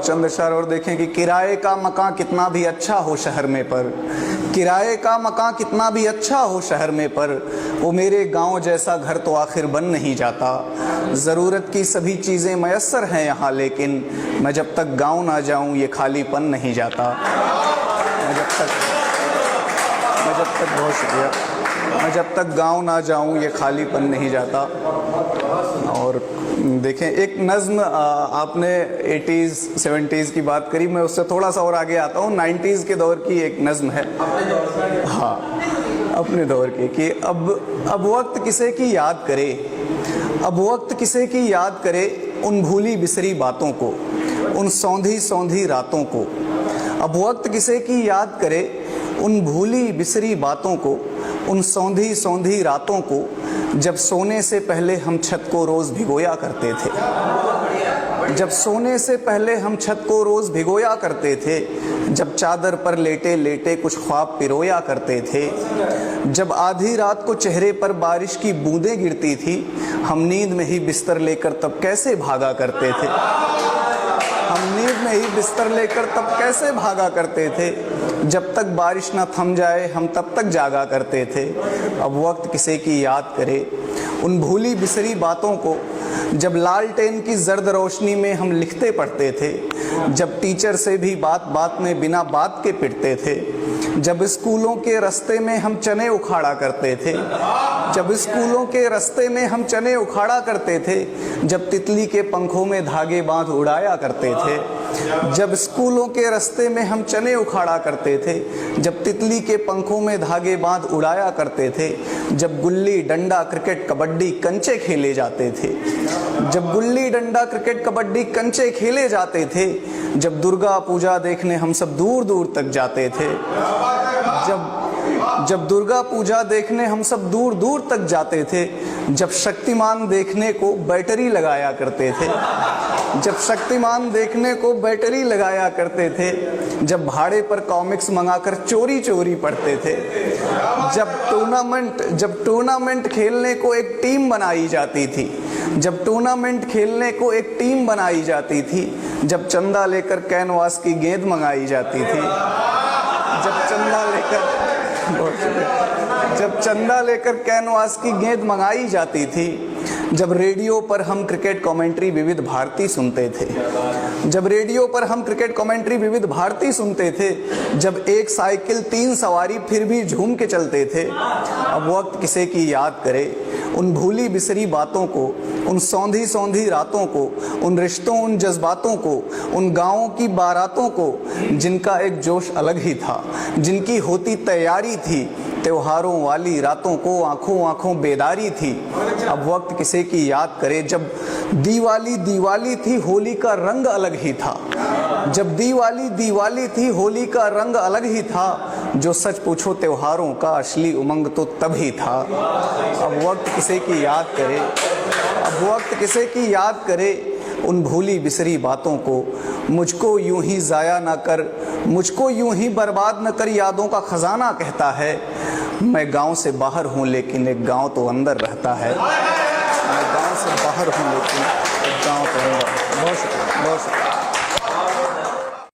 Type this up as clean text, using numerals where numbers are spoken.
चंद अशआर और देखें कि किराए का मकान कितना भी अच्छा हो शहर में पर, किराए का मकान कितना भी अच्छा हो शहर में पर, वो मेरे गांव जैसा घर तो आखिर बन नहीं जाता। ज़रूरत की सभी चीज़ें मयस्सर हैं यहाँ, लेकिन मैं जब तक गांव ना जाऊँ ये खालीपन नहीं जाता। बहुत शुक्रिया। मैं जब तक गांव ना जाऊं ये खालीपन नहीं जाता। और देखें एक नज़्म, आपने 80s 70s की बात करी, मैं उससे थोड़ा सा और आगे आता हूँ। 90s के दौर की एक नज़्म है, हाँ अपने दौर की, कि अब वक्त किसे की याद करे, अब वक्त किसे की याद करे उन भूली बिसरी बातों को, उन सौंधी सौंधी रातों को। अब वक्त किसे की याद करे उन भूली बिसरी बातों को, उन सौंधी सौंधी रातों को, जब सोने से पहले हम छत को रोज़ भिगोया करते थे, जब सोने से पहले हम छत को रोज़ भिगोया करते थे, जब चादर पर लेटे लेटे कुछ ख्वाब पिरोया करते थे, जब आधी रात को चेहरे पर बारिश की बूंदें गिरती थी, हम नींद में ही बिस्तर लेकर तब कैसे भागा करते थे, हम नींद में ही बिस्तर लेकर तब कैसे भागा करते थे, जब तक बारिश ना थम जाए हम तब तक जागा करते थे। अब वक्त किसे की याद करे उन भूली बिसरी बातों को, जब लालटेन की जर्द रोशनी में हम लिखते पढ़ते थे, जब टीचर से भी बात बात में बिना बात के पिटते थे, जब स्कूलों के रास्ते में हम चने उखाड़ा करते थे, जब स्कूलों के रास्ते में हम चने उखाड़ा करते थे, जब तितली के पंखों में धागे बांध उड़ाया करते थे, जब स्कूलों के रास्ते में हम चने उखाड़ा करते थे, जब तितली के पंखों में धागे बांध उड़ाया करते थे, जब गुल्ली डंडा क्रिकेट कबड्डी कंचे खेले जाते थे, जब गुल्ली डंडा क्रिकेट कबड्डी कंचे खेले जाते थे, जब दुर्गा पूजा देखने हम सब दूर दूर तक जाते थे, जब दुर्गा पूजा देखने हम सब दूर दूर तक जाते थे, जब शक्तिमान देखने को बैटरी लगाया करते थे, जब शक्तिमान देखने को बैटरी लगाया करते थे, जब भाड़े पर कॉमिक्स मंगाकर चोरी चोरी पढ़ते थे, जब टूर्नामेंट खेलने को एक टीम बनाई जाती थी, जब टूर्नामेंट खेलने को एक टीम बनाई जाती थी, जब चंदा लेकर कैनवास की गेंद मंगाई जाती थी, जब चंदा लेकर कैनवास की गेंद मंगाई जाती थी, जब रेडियो पर हम क्रिकेट कमेंट्री विविध भारती सुनते थे, जब रेडियो पर हम क्रिकेट कमेंट्री विविध भारती सुनते थे, जब एक साइकिल 3 सवारी फिर भी झूम के चलते थे। अब वक्त किसे की याद करे उन भूली बिसरी बातों को, उन सौंधी सौंधी रातों को, उन रिश्तों उन जज्बातों को, उन गाँवों की बारातों को, जिनका एक जोश अलग ही था, जिनकी होती तैयारी थी, त्योहारों वाली रातों को आंखों आंखों बेदारी थी। अब वक्त किसे की याद करे जब दीवाली दीवाली थी होली का रंग अलग ही था, जब दीवाली दीवाली थी होली का रंग अलग ही था, जो सच पूछो त्योहारों का असली उमंग तो तब ही था। अब वक्त किसे की याद करे, अब वक्त किसे की याद करे उन भूली बिसरी बातों को, मुझको यूं ही ज़ाया ना कर, मुझको यूं ही बर्बाद न कर, यादों का खजाना कहता है। मैं गांव से बाहर हूं लेकिन एक गांव तो अंदर रहता है, मैं गांव से बाहर हूं लेकिन एक गांव तो अंदर। बहुत शुक्रिया, बहुत शुक्रिया।